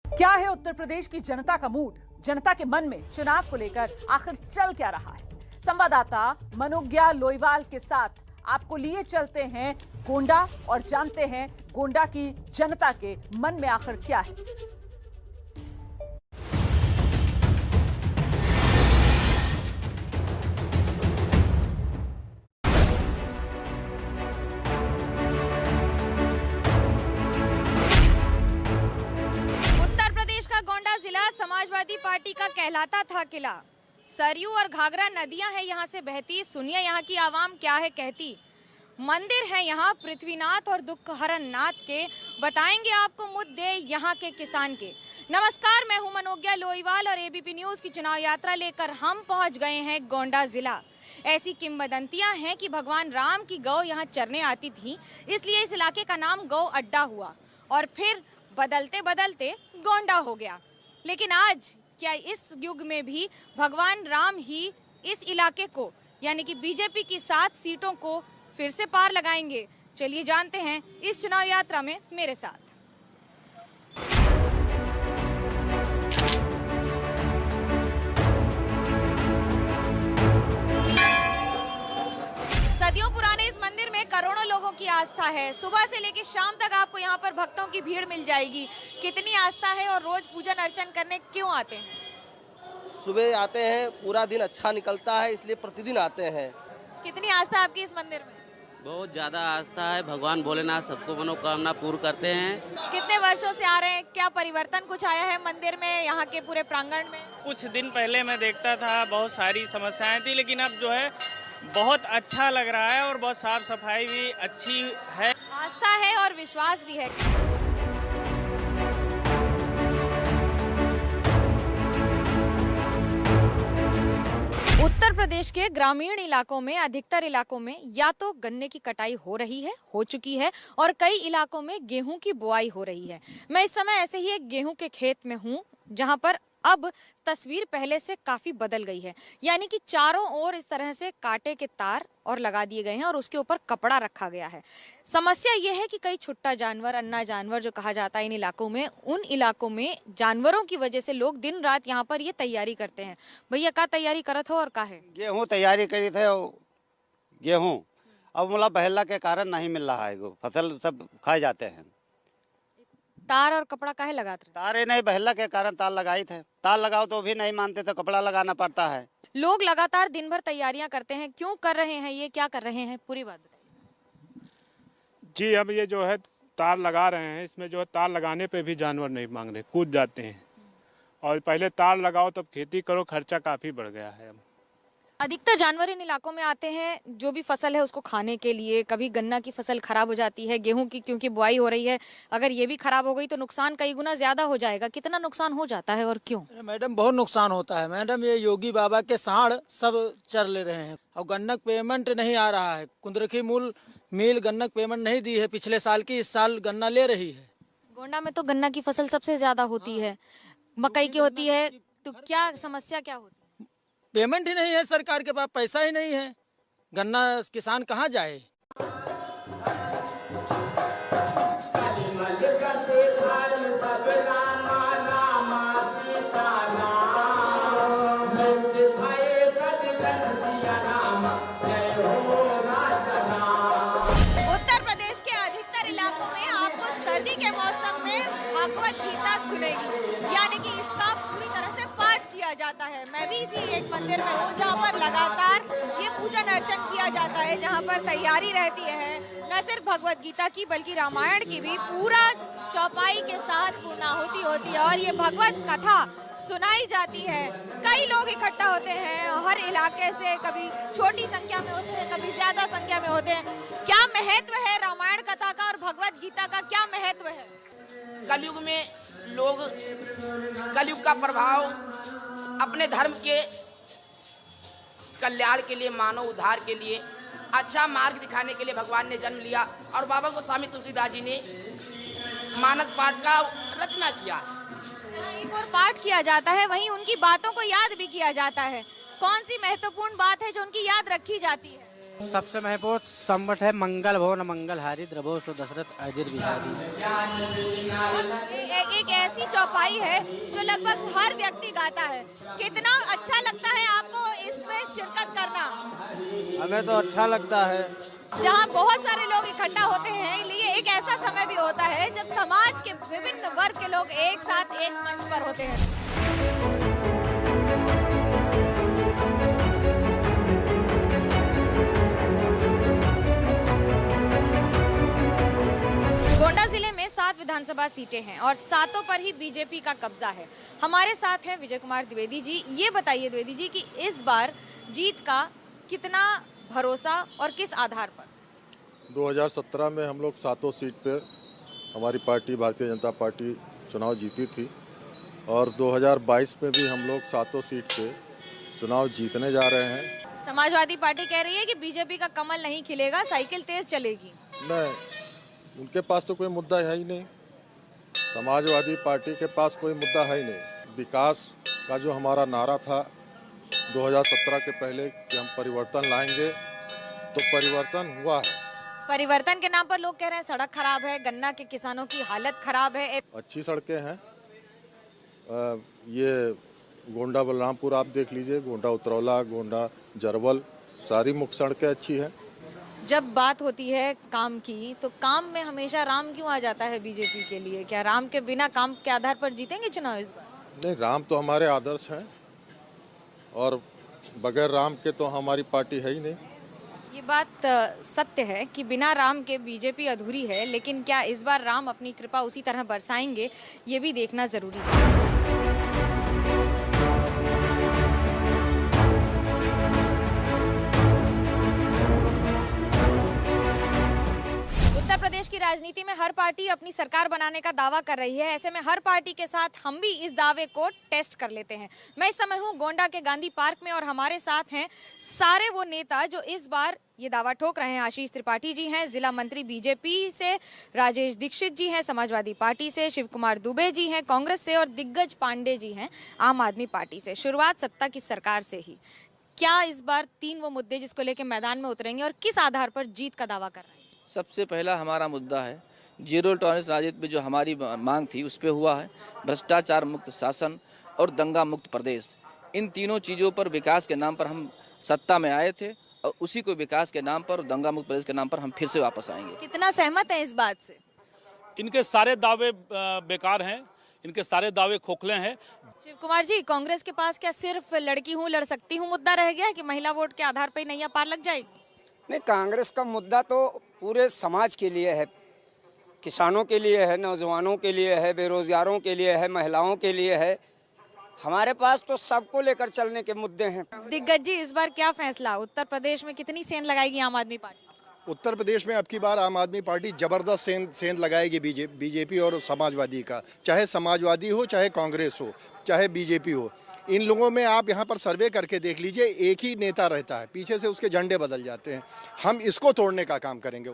क्या है उत्तर प्रदेश की जनता का मूड? जनता के मन में चुनाव को लेकर आखिर चल क्या रहा है? संवाददाता मनोज्ञा लोईवाल के साथ आपको लिए चलते हैं गोंडा और जानते हैं गोंडा की जनता के मन में आखिर क्या है। समाजवादी पार्टी का कहलाता था किला। सरयू और घाघरा नदियां हैं यहाँ से बहती। सुनिए यहाँ की आवाम क्या है कहती। मंदिर है यहाँ पृथ्वीनाथ और दुखहरण नाथ के। बताएंगे आपको मुद्दे यहाँ के किसान के। नमस्कार, मैं हूँ मनोज्ञा लोईवाल और एबीपी न्यूज़ की चुनाव यात्रा लेकर हम पहुँच गए हैं गोंडा जिला। ऐसी किंवदंतियां हैं कि भगवान राम की गौ यहाँ चरने आती थी, इसलिए इस इलाके का नाम गौ अड्डा हुआ और फिर बदलते बदलते गोंडा हो गया। लेकिन आज क्या इस युग में भी भगवान राम ही इस इलाके को यानी कि बीजेपी की 7 सीटों को फिर से पार लगाएंगे? चलिए जानते हैं इस चुनाव यात्रा में मेरे साथ। सदियों पुराने इस मंदिर में करोड़ों लोगों की आस्था है। सुबह से लेकर शाम तक आपको यहाँ पर भक्तों की भीड़ मिल जाएगी। कितनी आस्था है और रोज पूजन अर्चन करने क्यों आते हैं? सुबह आते हैं, पूरा दिन अच्छा निकलता है, इसलिए प्रतिदिन आते हैं। कितनी आस्था आपकी इस मंदिर में? बहुत ज़्यादा आस्था है। भगवान भोलेनाथ सबको मनोकामना पूर्ण करते हैं। कितने वर्षों से आ रहे हैं? क्या परिवर्तन कुछ आया है मंदिर में, यहाँ के पूरे प्रांगण में? कुछ दिन पहले मैं देखता था बहुत सारी समस्याएं थी, लेकिन अब जो है बहुत अच्छा लग रहा है और बहुत साफ सफाई भी अच्छी है। आस्था है और विश्वास भी है। उत्तर प्रदेश के ग्रामीण इलाकों में अधिकतर इलाकों में या तो गन्ने की कटाई हो चुकी है और कई इलाकों में गेहूं की बुआई हो रही है। मैं इस समय ऐसे ही एक गेहूं के खेत में हूं, जहां पर अब तस्वीर पहले से काफी बदल गई है। यानी कि चारों ओर इस तरह से कांटे के तार और लगा दिए गए हैं और उसके ऊपर कपड़ा रखा गया है। समस्या यह है कि कई छुट्टा जानवर, अन्ना जानवर जो कहा जाता है इन इलाकों में, उन इलाकों में जानवरों की वजह से लोग दिन रात यहाँ पर ये तैयारी करते हैं। भैया का तैयारी करत हो और का है? गेहूँ तैयारी करी थे। गेहूँ अब मतलब बहेला के कारण नहीं मिल रहा है, फसल सब खाए जाते हैं। तार और कपड़ा काहे लगाते? तारे नहीं, बहेला के कारण तार लगाई थे। तार लगाओ तो भी नहीं मानते, तो कपड़ा लगाना पड़ता है। लोग लगातार दिन भर तैयारियां करते हैं। क्यों कर रहे हैं ये, क्या कर रहे हैं, पूरी बात बताइए। जी, अब ये जो है तार लगा रहे हैं, इसमें जो है तार लगाने पे भी जानवर नहीं मांग रहे, कूद जाते हैं। और पहले तार लगाओ तब खेती करो, खर्चा काफ़ी बढ़ गया है। अब अधिकतर जानवर इन इलाकों में आते हैं जो भी फसल है उसको खाने के लिए। कभी गन्ना की फसल खराब हो जाती है, गेहूं की क्योंकि बुआई हो रही है, अगर ये भी खराब हो गई तो नुकसान कई गुना ज्यादा हो जाएगा। कितना नुकसान हो जाता है और क्यों? मैडम बहुत नुकसान होता है मैडम। ये योगी बाबा के सांड सब चर ले रहे हैं और गन्नक पेमेंट नहीं आ रहा है। कुंदरखी मूल मिल गन्नक पेमेंट नहीं दी है पिछले साल की, इस साल गन्ना ले रही है। गोंडा में तो गन्ना की फसल सबसे ज्यादा होती है, मकई की होती है, तो क्या समस्या क्या होती है? पेमेंट ही नहीं है, सरकार के पास पैसा ही नहीं है। गन्ना किसान कहाँ जाए? उत्तर प्रदेश के अधिकतर इलाकों में आपको सर्दी के मौसम में भगवत गीता सुनेगी, यानी कि इसका पूरी तरह से पाठ किया जाता है। मैं भी इसी एक मंदिर में हूँ जहाँ पर लगातार ये पूजन अर्चन किया जाता है, जहाँ पर तैयारी रहती है न सिर्फ भगवत गीता की बल्कि रामायण की भी पूरा चौपाई के साथ पूर्णाहुति होती है और ये भगवत कथा सुनाई जाती है। कई लोग इकट्ठा होते हैं हर इलाके से, कभी छोटी संख्या में होते हैं, कभी ज्यादा संख्या में होते हैं। क्या महत्व है रामायण कथा का और भगवत गीता का, क्या महत्व है? कलयुग में लोग कलयुग का प्रभाव अपने धर्म के कल्याण के लिए, मानव उद्धार के लिए, अच्छा मार्ग दिखाने के लिए भगवान ने जन्म लिया और बाबा गोस्वामी तुलसीदास जी ने मानस पाठ का रचना किया। एक और पाठ किया जाता है, वहीं उनकी बातों को याद भी किया जाता है। कौन सी महत्वपूर्ण बात है जो उनकी याद रखी जाती है? सबसे महत्वपूर्ण संबट है मंगल भवन मंगल हारी द्रभो सो दशरथ अजिर बिहारी। एक ऐसी चौपाई है जो लगभग हर व्यक्ति गाता है। कितना अच्छा लगता है आपको इसमें शिरकत करना? हमें तो अच्छा लगता है। जहाँ बहुत सारे लोग इकट्ठा होते हैं, ये एक ऐसा समय भी होता है जब समाज के विभिन्न वर्ग के लोग एक साथ एक मंच पर होते हैं। गोंडा जिले में 7 विधानसभा सीटें हैं और 7 पर ही बीजेपी का कब्जा है। हमारे साथ हैं विजय कुमार द्विवेदी जी। ये बताइए द्विवेदी जी कि इस बार जीत का कितना भरोसा और किस आधार पर? 2017 में हम लोग 7 सीट पे हमारी पार्टी भारतीय जनता पार्टी चुनाव जीती थी और 2022 में भी हम लोग 7 सीट पे चुनाव जीतने जा रहे हैं। समाजवादी पार्टी कह रही है कि बीजेपी का कमल नहीं खिलेगा, साइकिल तेज चलेगी। नहीं, उनके पास तो कोई मुद्दा है ही नहीं। समाजवादी पार्टी के पास कोई मुद्दा है ही नहीं। विकास का जो हमारा नारा था 2017 के पहले कि हम परिवर्तन लाएंगे, तो परिवर्तन हुआ है। परिवर्तन के नाम पर लोग कह रहे हैं सड़क खराब है, गन्ना के किसानों की हालत खराब है। अच्छी सड़कें हैं। ये गोंडा बलरामपुर आप देख लीजिए, गोंडा उतरौला, गोंडा जरवल, सारी मुख्य सड़कें अच्छी हैं। जब बात होती है काम की, तो काम में हमेशा राम क्यों आ जाता है बीजेपी के लिए? क्या राम के बिना काम के आधार पर जीतेंगे चुनाव इस बार? नहीं, राम तो हमारे आदर्श हैं और बगैर राम के तो हमारी पार्टी है ही नहीं। ये बात सत्य है कि बिना राम के बीजेपी अधूरी है, लेकिन क्या इस बार राम अपनी कृपा उसी तरह बरसाएंगे, ये भी देखना जरूरी है। उत्तर प्रदेश की राजनीति में हर पार्टी अपनी सरकार बनाने का दावा कर रही है। ऐसे में हर पार्टी के साथ हम भी इस दावे को टेस्ट कर लेते हैं। मैं इस समय हूं गोंडा के गांधी पार्क में और हमारे साथ हैं सारे वो नेता जो इस बार ये दावा ठोक रहे हैं। आशीष त्रिपाठी जी हैं, जिला मंत्री बीजेपी से, राजेश दीक्षित जी हैं समाजवादी पार्टी से, शिव कुमार दुबे जी हैं कांग्रेस से और दिग्गज पांडे जी हैं आम आदमी पार्टी से। शुरुआत सत्ता की सरकार से ही। क्या इस बार 3 वो मुद्दे जिसको लेकर मैदान में उतरेंगे और किस आधार पर जीत का दावा कर रहे हैं? सबसे पहला हमारा मुद्दा है जीरो टॉलरेंस राजनीति में जो हमारी मांग थी उस पे हुआ है भ्रष्टाचार मुक्त शासन और दंगा मुक्त प्रदेश। इन तीनों चीज़ों पर विकास के नाम पर हम सत्ता में आए थे और उसी को विकास के नाम पर, दंगा मुक्त प्रदेश के नाम पर हम फिर से वापस आएंगे। कितना सहमत है इस बात से? इनके सारे दावे बेकार हैं, इनके सारे दावे खोखले हैं। शिव कुमार जी, कांग्रेस के पास क्या सिर्फ लड़की हूँ लड़ सकती हूँ मुद्दा रह गया है कि महिला वोट के आधार पर नैया पार लग जाएगी? नहीं, कांग्रेस का मुद्दा तो पूरे समाज के लिए है, किसानों के लिए है, नौजवानों के लिए है, बेरोजगारों के लिए है, महिलाओं के लिए है। हमारे पास तो सबको लेकर चलने के मुद्दे हैं। दिग्गज जी, इस बार क्या फैसला? उत्तर प्रदेश में कितनी सेंध लगाएगी आम आदमी पार्टी? उत्तर प्रदेश में अब की बार आम आदमी पार्टी जबरदस्त सेंध लगाएगी बीजेपी और समाजवादी का। चाहे समाजवादी हो, चाहे कांग्रेस हो, चाहे बीजेपी हो, इन लोगों में आप यहाँ पर सर्वे करके देख लीजिए, एक ही नेता रहता है, पीछे से उसके झंडे बदल जाते हैं। हम इसको तोड़ने का काम करेंगे।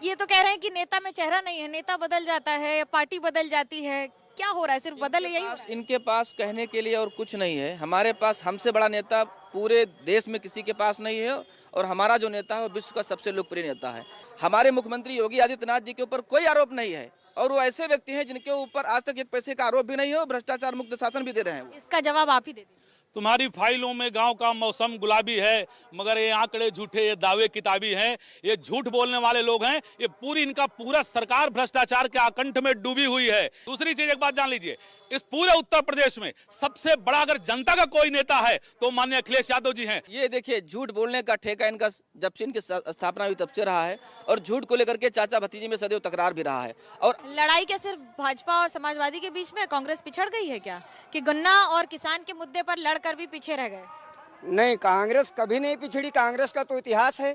ये तो कह रहे हैं कि नेता में चेहरा नहीं है, नेता बदल जाता है, पार्टी बदल जाती है, क्या हो रहा है? सिर्फ बदल यही? इनके पास कहने के लिए और कुछ नहीं है। हमारे पास हमसे बड़ा नेता पूरे देश में किसी के पास नहीं है और हमारा जो नेता है वो विश्व का सबसे लोकप्रिय नेता है। हमारे मुख्यमंत्री योगी आदित्यनाथ जी के ऊपर कोई आरोप नहीं है और वो ऐसे व्यक्ति हैं जिनके ऊपर आज तक 1 पैसे का आरोप भी नहीं है और भ्रष्टाचार मुक्त शासन भी दे रहे हैं। इसका जवाब आप ही दे दीजिए। तुम्हारी फाइलों में गांव का मौसम गुलाबी है, मगर ये आंकड़े झूठे, ये दावे किताबी हैं, ये झूठ बोलने वाले लोग हैं। ये इनका पूरा सरकार भ्रष्टाचार के आकंठ में डूबी हुई है। दूसरी चीज, एक बात जान लीजिए, इस पूरे उत्तर प्रदेश में सबसे बड़ा अगर जनता का कोई नेता है तो माननीय अखिलेश यादव जी हैं। ये देखिए, झूठ बोलने का ठेका इनका जब से इनकी स्थापना हुई तब से रहा है और झूठ को लेकर के चाचा भतीजे में सदैव तकरार भी रहा है। और लड़ाई क्या सिर्फ भाजपा और समाजवादी के बीच में? कांग्रेस पिछड़ गई है क्या कि गन्ना और किसान के मुद्दे पर लड़कर भी पीछे रह गए? नहीं, कांग्रेस कभी नहीं पिछड़ी। कांग्रेस का तो इतिहास है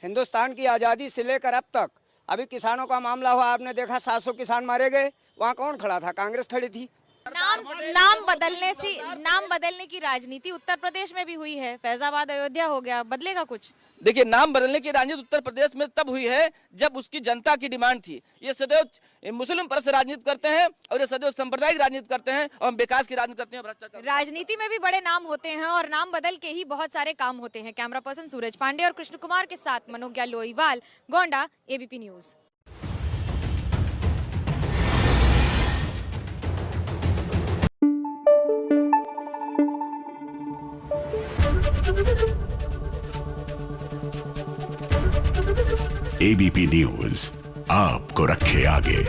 हिंदुस्तान की आज़ादी से लेकर अब तक। अभी किसानों का मामला हुआ, आपने देखा 700 किसान मारे गए, वहाँ कौन खड़ा था? कांग्रेस खड़ी थी। नाम बदलने की राजनीति उत्तर प्रदेश में भी हुई है। फैजाबाद अयोध्या हो गया, बदलेगा कुछ? देखिए, नाम बदलने की राजनीति उत्तर प्रदेश में तब हुई है जब उसकी जनता की डिमांड थी। ये सदैव मुस्लिम परस्त से राजनीति करते हैं और ये सदैव सांप्रदायिक राजनीति करते हैं और हम विकास की राजनीति करते हैं। भ्रष्टाचार राजनीति में भी बड़े नाम होते हैं और नाम बदल के ही बहुत सारे काम होते हैं। कैमरा पर्सन सूरज पांडे और कृष्ण कुमार के साथ Manogya Loiwal, Gonda, ABP news. ABP news आपको रखे आगे।